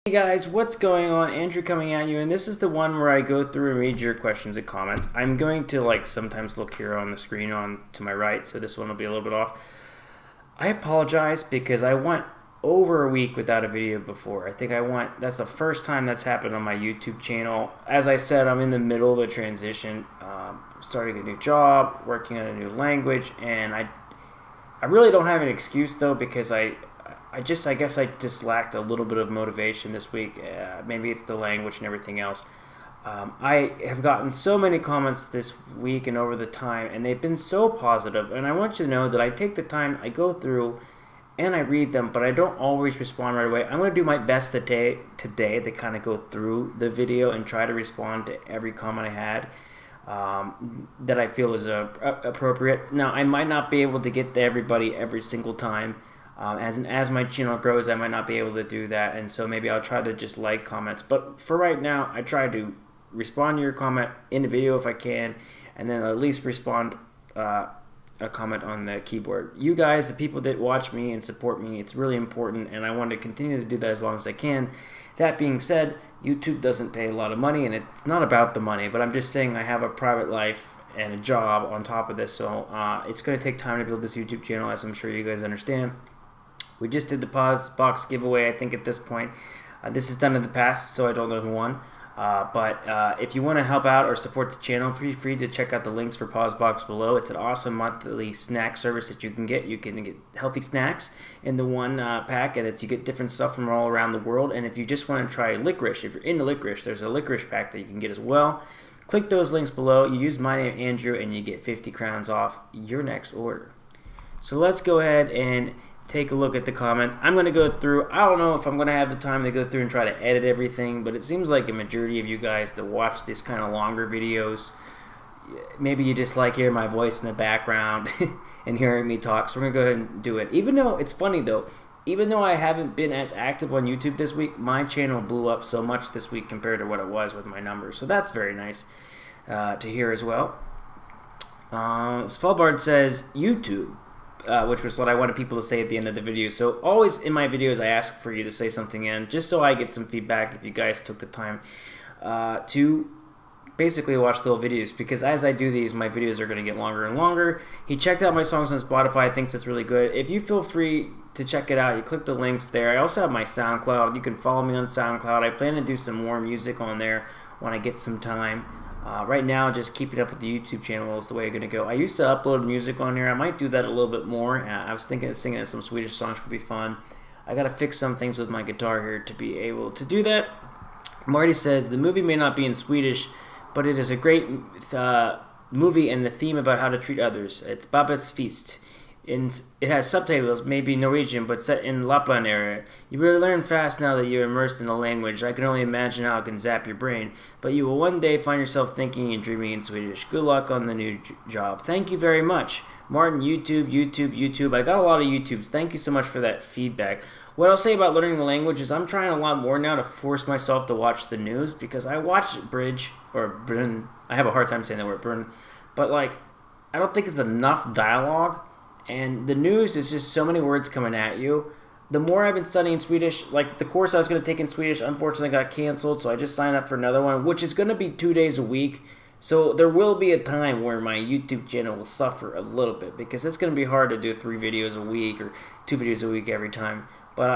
Hey guys, what's going on? Andrew coming at you, and this is the one where I go through and read your questions and comments. I'm going to sometimes look here on the screen on to my right, so this one will be a little bit off. I apologize because I went over a week without a video before. That's the first time that's happened on my YouTube channel. As I said, I'm in the middle of a transition, starting a new job, working on a new language, and I really don't have an excuse though because I guess I just lacked a little bit of motivation this week. Maybe it's the language and everything else. I have gotten so many comments this week and over the time, and they've been so positive. And I want you to know that I take the time, I go through, and I read them, but I don't always respond right away. I'm going to do my best today to kind of go through the video and try to respond to every comment I had that I feel is appropriate. Now, I might not be able to get to everybody every single time. As my channel grows, I might not be able to do that, and so maybe I'll try to just like comments. But for right now, I try to respond to your comment in the video if I can, and then at least respond a comment on the keyboard. You guys, the people that watch me and support me, it's really important, and I want to continue to do that as long as I can. That being said, YouTube doesn't pay a lot of money, and it's not about the money, but I'm just saying I have a private life and a job on top of this, so it's going to take time to build this YouTube channel, as I'm sure you guys understand. We just did the pause box giveaway, I think, at this point. This is done in the past, so I don't know who won. But if you want to help out or support the channel, feel free to check out the links for Pause Box below. It's an awesome monthly snack service that you can get. You can get healthy snacks in the one pack, and you get different stuff from all around the world. And if you just want to try licorice, if you're into licorice, there's a licorice pack that you can get as well. Click those links below. You use my name, Andrew, and you get 50 crowns off your next order. So let's go ahead and take a look at the comments. I'm going to go through. I don't know if I'm going to have the time to go through and try to edit everything, but it seems like a majority of you guys that watch these kind of longer videos, maybe you just like hearing my voice in the background and hearing me talk, so we're going to go ahead and do it. Even though, it's funny though, even though I haven't been as active on YouTube this week, my channel blew up so much this week compared to what it was with my numbers, so that's very nice to hear as well. Svalbard says, YouTube. Which was what I wanted people to say at the end of the video. So always in my videos I ask for you to say something in, just so I get some feedback if you guys took the time to basically watch the whole videos, because as I do these, my videos are going to get longer and longer. He checked out my songs on Spotify, thinks it's really good. If you feel free to check it out, you click the links there. I also have my SoundCloud. You can follow me on SoundCloud. I plan to do some more music on there when I get some time. Right now, just keeping up with the YouTube channel is the way I'm going to go. I used to upload music on here. I might do that a little bit more. I was thinking of singing some Swedish songs would be fun. I got to fix some things with my guitar here to be able to do that. Marty says, the movie may not be in Swedish, but it is a great movie and the theme about how to treat others. It's Babets Feast. It has subtitles, maybe Norwegian, but set in Lapland area. You really learn fast now that you're immersed in the language. I can only imagine how it can zap your brain. But you will one day find yourself thinking and dreaming in Swedish. Good luck on the new job. Thank you very much. Martin, YouTube. I got a lot of YouTubes. Thank you so much for that feedback. What I'll say about learning the language is I'm trying a lot more now to force myself to watch the news, because I watch Bridge, or Brun. I have a hard time saying that word, Brun. But I don't think it's enough dialogue. And the news is just so many words coming at you. The more I've been studying Swedish, the course I was going to take in Swedish unfortunately got canceled, so I just signed up for another one, which is going to be 2 days a week. So there will be a time where my YouTube channel will suffer a little bit, because it's going to be hard to do 3 videos a week or 2 videos a week every time. But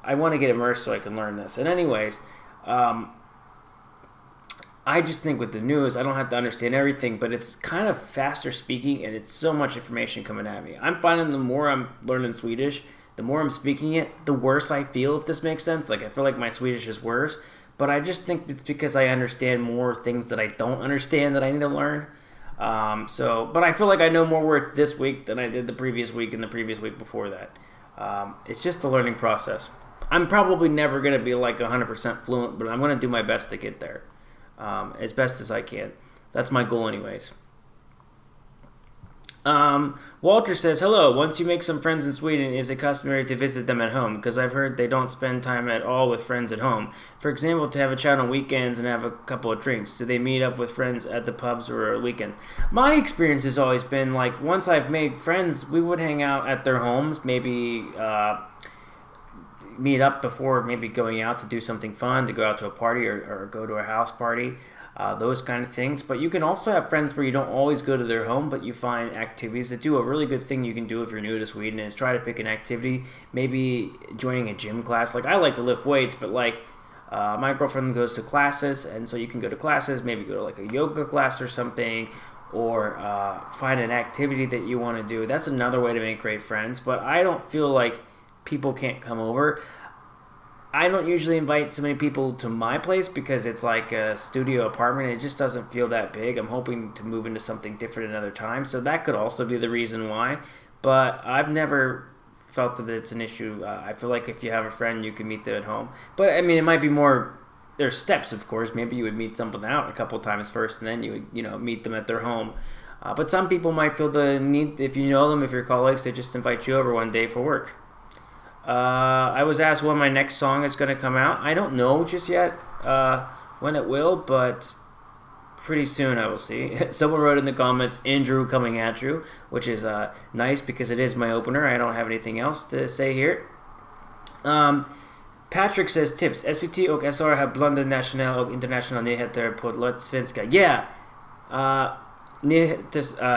I want to get immersed so I can learn this. And anyways, I just think with the news, I don't have to understand everything, but it's kind of faster speaking, and it's so much information coming at me. I'm finding the more I'm learning Swedish, the more I'm speaking it, the worse I feel, if this makes sense. I feel like my Swedish is worse, but I just think it's because I understand more things that I don't understand that I need to learn. But I feel like I know more words this week than I did the previous week and the previous week before that. It's just the learning process. I'm probably never going to be 100% fluent, but I'm going to do my best to get there. As best as I can. That's my goal anyways. Walter says, hello, once you make some friends in Sweden, is it customary to visit them at home? Because I've heard they don't spend time at all with friends at home. For example, to have a chat on weekends and have a couple of drinks. Do they meet up with friends at the pubs or weekends? My experience has always been, once I've made friends, we would hang out at their homes, maybe meet up before maybe going out to do something fun, to go out to a party or go to a house party, those kind of things. But you can also have friends where you don't always go to their home, but you find activities that do. A really good thing you can do if you're new to Sweden is try to pick an activity, maybe joining a gym class. Like, I like to lift weights, but like my girlfriend goes to classes, and so you can go to classes, maybe go to like a yoga class or something, or find an activity that you want to do. That's another way to make great friends. But I don't feel like people can't come over. I don't usually invite so many people to my place because it's like a studio apartment. It just doesn't feel that big. I'm hoping to move into something different another time, so that could also be the reason why. But I've never felt that it's an issue. I feel like if you have a friend, you can meet them at home. But I mean, it might be more. There's steps, of course. Maybe you would meet someone out a couple times first, and then you would, meet them at their home. But some people might feel the need, if you know them, if you're colleagues, they just invite you over one day for work. I was asked when my next song is going to come out. I don't know just yet when it will, but pretty soon I will see. Someone wrote in the comments, Andrew coming at you, which is nice because it is my opener. I don't have anything else to say here. Patrick says tips. SVT och SR har blandade nationella och internationella nyheter på svenska. Yeah!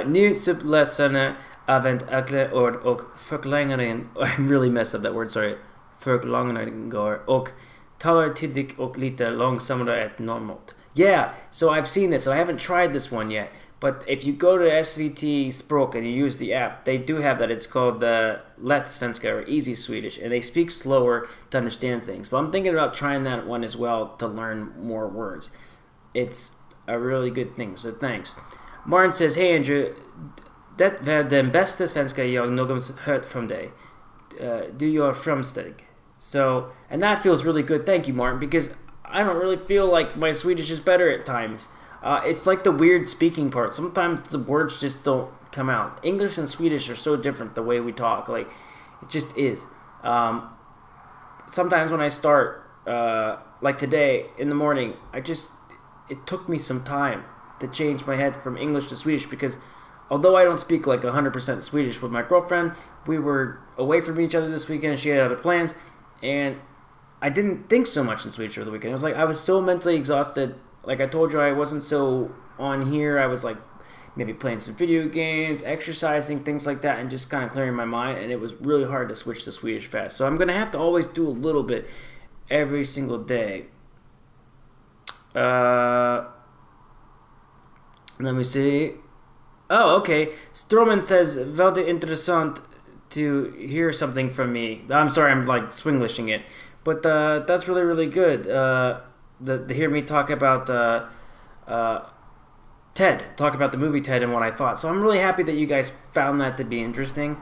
Nyhetsläsarna använder enkla ord och förklaringen. I really messed up that word, sorry. Förklaringar och talar tydligt och lite långsammare än normalt. Yeah, so I've seen this. So I haven't tried this one yet. But if you go to SVT Språk and you use the app, they do have that. It's called Lätt Svenska or Easy Swedish. And they speak slower to understand things. But I'm thinking about trying that one as well to learn more words. It's a really good thing, so thanks. Martin says, Hey Andrew, det var den bästa svenska jag någonsin hört från dig. Du gör framsteg. So, and that feels really good. Thank you, Martin, because I don't really feel like my Swedish is better at times. It's like the weird speaking part. Sometimes the words just don't come out. English and Swedish are so different the way we talk. Like, it just is. Sometimes when I start, like today in the morning, it took me some time to change my head from English to Swedish because although I don't speak like 100% Swedish with my girlfriend, we were away from each other this weekend. She had other plans, and I didn't think so much in Swedish over the weekend. It was like I was so mentally exhausted. Like I told you, I wasn't so on here. I was like maybe playing some video games, exercising, things like that, and just kind of clearing my mind. And it was really hard to switch to Swedish fast. So I'm going to have to always do a little bit every single day. Let me see. Oh, okay. Storman says, väldigt intressant to hear something from me. I'm sorry, I'm like swinglishing it. But that's really, really good. To hear me talk about Ted, talk about the movie Ted and what I thought. So I'm really happy that you guys found that to be interesting.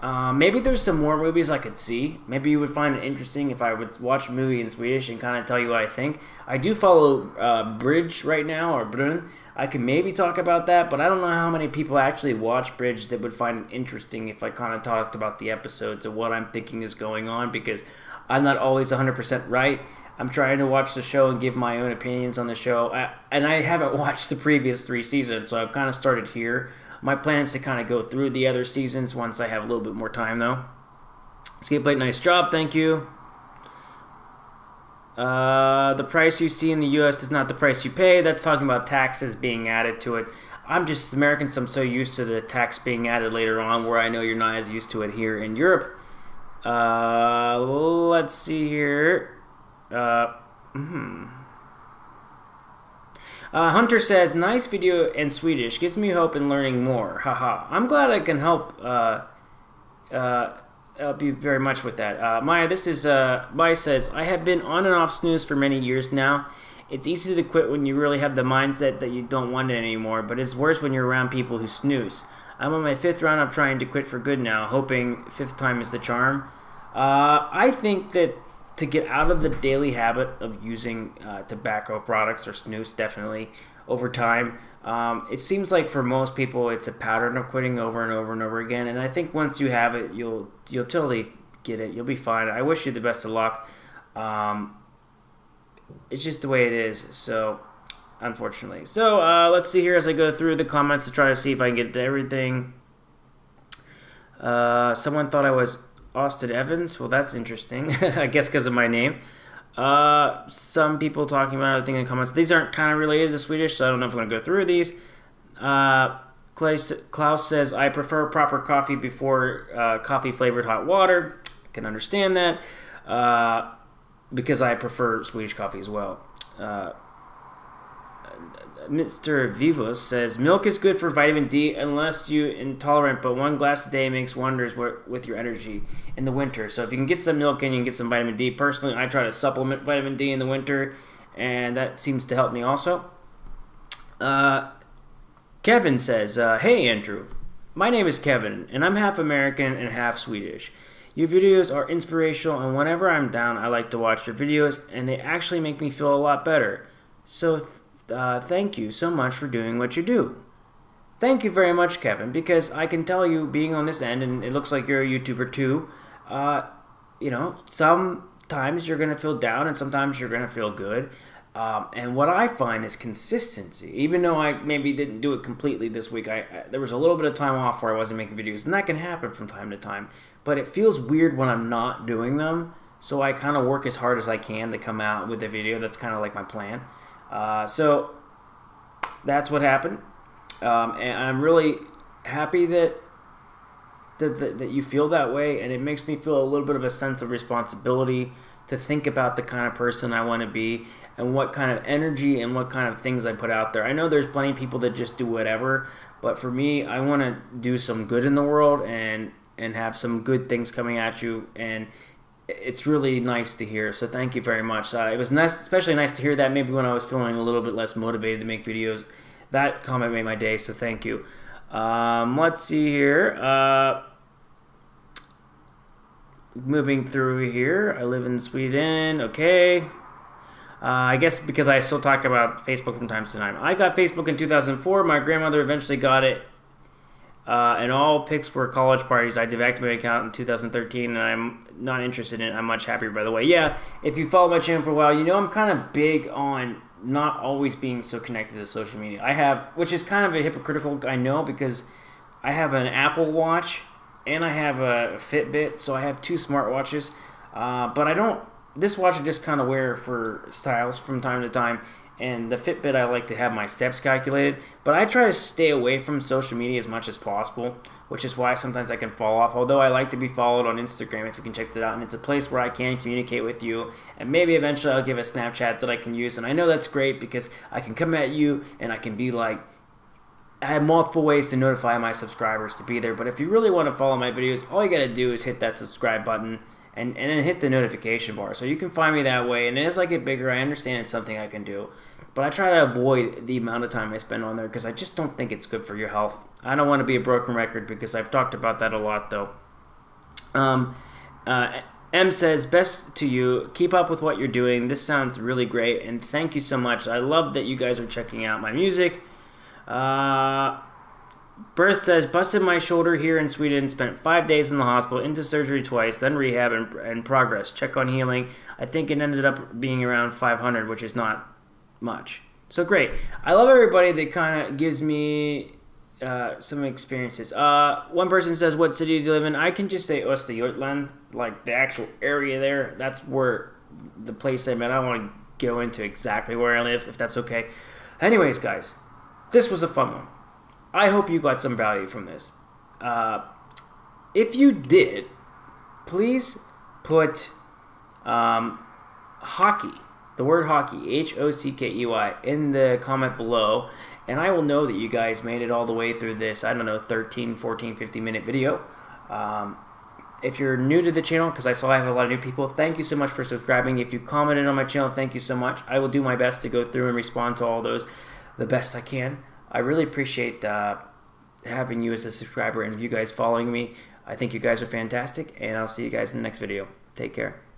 Maybe there's some more movies I could see. Maybe you would find it interesting if I would watch a movie in Swedish and kind of tell you what I think. I do follow Bridge right now, or Brunn. I can maybe talk about that, but I don't know how many people actually watch Bridge that would find it interesting if I kind of talked about the episodes of what I'm thinking is going on, because I'm not always 100% right. I'm trying to watch the show and give my own opinions on the show, and I haven't watched the previous 3 seasons, so I've kind of started here. My plan is to kind of go through the other seasons once I have a little bit more time, though. Escape Light, nice job, thank you. The price you see in the U.S. is not the price you pay. That's talking about taxes being added to it. I'm just American, so I'm so used to the tax being added later on, where I know you're not as used to it here in Europe. Let's see here. Hunter says, nice video in Swedish. Gives me hope in learning more. Haha. I'm glad I can help you very much with that. Maya says, I have been on and off snooze for many years now. It's easy to quit when you really have the mindset that you don't want it anymore, but it's worse when you're around people who snooze. I'm on my 5th round of trying to quit for good now, hoping 5th time is the charm. I think that to get out of the daily habit of using tobacco products or snus, definitely over time, it seems like for most people it's a pattern of quitting over and over and over again. And I think once you have it, you'll totally get it. You'll be fine. I wish you the best of luck. It's just the way it is. So, unfortunately. So let's see here as I go through the comments to try to see if I can get to everything. Someone thought I was Austin Evans. Well, that's interesting. I guess because of my name. Some people talking about other things in the comments. These aren't kind of related to Swedish, so I don't know if I'm going to go through these. Klaus says, I prefer proper coffee before coffee-flavored hot water. I can understand that because I prefer Swedish coffee as well. Mr. Vivos says, milk is good for vitamin D unless you're intolerant, but 1 glass a day makes wonders with your energy in the winter. So if you can get some milk in, you can get some vitamin D. Personally, I try to supplement vitamin D in the winter, and that seems to help me also. Kevin says, hey Andrew, my name is Kevin, and I'm half American and half Swedish. Your videos are inspirational, and whenever I'm down, I like to watch your videos, and they actually make me feel a lot better. So thank you so much for doing what you do. Thank you very much, Kevin, because I can tell you, being on this end, and it looks like you're a YouTuber too, sometimes you're going to feel down and sometimes you're going to feel good. And what I find is consistency. Even though I maybe didn't do it completely this week, there was a little bit of time off where I wasn't making videos, and that can happen from time to time. But it feels weird when I'm not doing them, so I kind of work as hard as I can to come out with a video. That's kind of like my plan. So that's what happened, and I'm really happy that you feel that way, and it makes me feel a little bit of a sense of responsibility to think about the kind of person I want to be and what kind of energy and what kind of things I put out there. I know there's plenty of people that just do whatever, but for me, I want to do some good in the world and have some good things coming at you, and it's really nice to hear, so thank you very much. It was nice, especially nice to hear that maybe when I was feeling a little bit less motivated to make videos. That comment made my day, so thank you. Let's see here. Moving through here. I live in Sweden. Okay. I guess because I still talk about Facebook from time to time. I got Facebook in 2004. My grandmother eventually got it. And all pics were college parties. I deactivated my account in 2013, and I'm not interested in it. I'm much happier, by the way. Yeah, if you follow my channel for a while, you know I'm kind of big on not always being so connected to social media. I have, which is kind of a hypocritical, I know, because I have an Apple Watch and I have a Fitbit, so I have 2 smartwatches. But I don't, this watch I just kind of wear for styles from time to time. And the Fitbit, I like to have my steps calculated. But I try to stay away from social media as much as possible, which is why sometimes I can fall off. Although I like to be followed on Instagram, if you can check that out. And it's a place where I can communicate with you. And maybe eventually I'll give a Snapchat that I can use. And I know that's great because I can come at you and I can be like, I have multiple ways to notify my subscribers to be there. But if you really want to follow my videos, all you got to do is hit that subscribe button. And then hit the notification bar. So you can find me that way. And as I get bigger, I understand it's something I can do. But I try to avoid the amount of time I spend on there because I just don't think it's good for your health. I don't want to be a broken record because I've talked about that a lot, though. M says, best to you. Keep up with what you're doing. This sounds really great. And thank you so much. I love that you guys are checking out my music. Birth says, busted my shoulder here in Sweden, spent 5 days in the hospital, into surgery twice, then rehab and progress. Check on healing. I think it ended up being around 500, which is not much. So great. I love everybody that kind of gives me some experiences. One person says, what city do you live in? I can just say Östergötland, like the actual area there. That's where the place I'm at. I don't want to go into exactly where I live, if that's okay. Anyways, guys, this was a fun one. I hope you got some value from this. If you did, please put hockey, the word hockey, Hockey, in the comment below, and I will know that you guys made it all the way through this, 13, 14, 15-minute video. If you're new to the channel, because I saw I have a lot of new people, thank you so much for subscribing. If you commented on my channel, thank you so much. I will do my best to go through and respond to all those the best I can. I really appreciate having you as a subscriber and you guys following me. I think you guys are fantastic, and I'll see you guys in the next video. Take care.